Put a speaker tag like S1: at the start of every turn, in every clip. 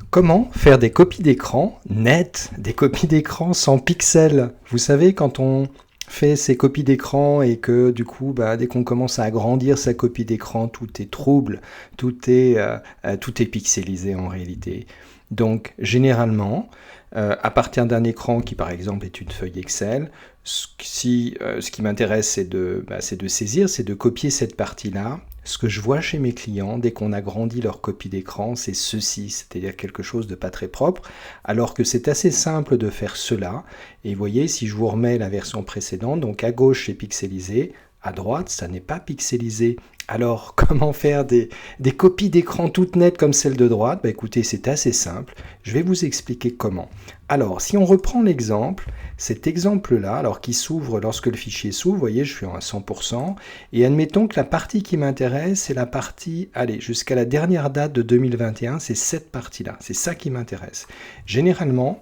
S1: Comment faire des copies d'écran nettes, des copies d'écran sans pixels? Vous savez, quand on fait ces copies d'écran et que du coup, dès qu'on commence à agrandir sa copie d'écran, tout est trouble, tout est pixelisé en réalité. Donc, généralement, à partir d'un écran qui, par exemple, est une feuille Excel, ce qui m'intéresse, c'est de saisir, c'est de copier cette partie-là. Ce que je vois chez mes clients, dès qu'on agrandit leur copie d'écran, c'est ceci, c'est-à-dire quelque chose de pas très propre, alors que c'est assez simple de faire cela. Et vous voyez, si je vous remets la version précédente, donc à gauche c'est pixelisé, à droite ça n'est pas pixelisé. Alors, comment faire des copies d'écran toutes nettes comme celle de droite? Écoutez, c'est assez simple. Je vais vous expliquer comment. Alors, si on reprend l'exemple, cet exemple-là, alors qui s'ouvre lorsque le fichier s'ouvre, vous voyez, je suis à 100%, et admettons que la partie qui m'intéresse, c'est la partie, allez, jusqu'à la dernière date de 2021, c'est cette partie-là, c'est ça qui m'intéresse. Généralement,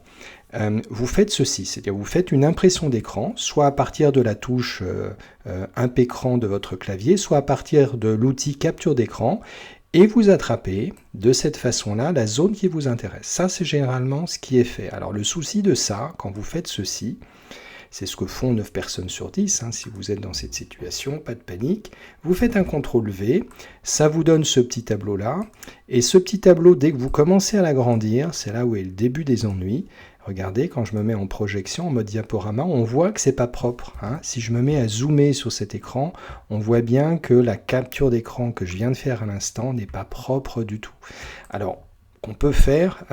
S1: vous faites ceci, c'est-à-dire vous faites une impression d'écran, soit à partir de la touche imp écran de votre clavier, soit à partir de l'outil capture d'écran, et vous attrapez de cette façon-là la zone qui vous intéresse. Ça, c'est généralement ce qui est fait. Alors le souci de ça, quand vous faites ceci, c'est ce que font 9 personnes sur 10, si vous êtes dans cette situation, pas de panique. Vous faites un CTRL-V, ça vous donne ce petit tableau-là, et ce petit tableau, dès que vous commencez à l'agrandir, c'est là où est le début des ennuis. Regardez, quand je me mets en projection, en mode diaporama, on voit que c'est pas propre. Si je me mets à zoomer sur cet écran, on voit bien que la capture d'écran que je viens de faire à l'instant n'est pas propre du tout. Alors, on peut faire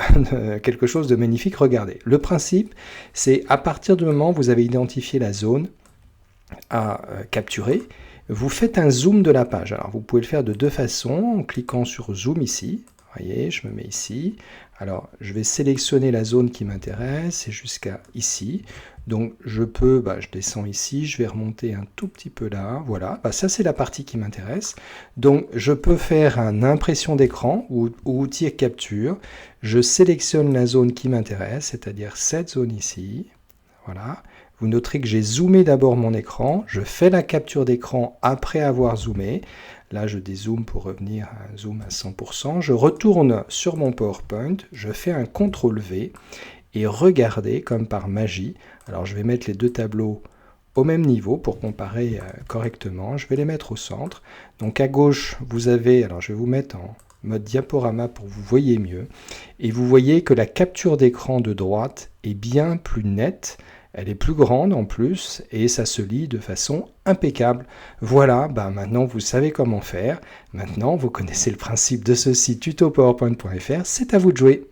S1: quelque chose de magnifique. Regardez, le principe, c'est à partir du moment où vous avez identifié la zone à capturer, vous faites un zoom de la page. Alors, vous pouvez le faire de deux façons, en cliquant sur Zoom ici. Vous voyez, je me mets ici. Alors, je vais sélectionner la zone qui m'intéresse, c'est jusqu'à ici. Donc, je peux, je descends ici, je vais remonter un tout petit peu là. Voilà, ça c'est la partie qui m'intéresse. Donc, je peux faire une impression d'écran ou outil capture. Je sélectionne la zone qui m'intéresse, c'est-à-dire cette zone ici. Voilà. Vous noterez que j'ai zoomé d'abord mon écran. Je fais la capture d'écran après avoir zoomé. Là, je dézoome pour revenir à un zoom à 100%. Je retourne sur mon PowerPoint, je fais un CTRL-V et regardez, comme par magie, alors je vais mettre les deux tableaux au même niveau pour comparer correctement. Je vais les mettre au centre. Donc à gauche, vous avez, alors je vais vous mettre en mode diaporama pour que vous voyez mieux. Et vous voyez que la capture d'écran de droite est bien plus nette. Elle est plus grande en plus et ça se lit de façon impeccable. Voilà, maintenant vous savez comment faire. Maintenant, vous connaissez le principe de ce site tutopowerpoint.fr. C'est à vous de jouer.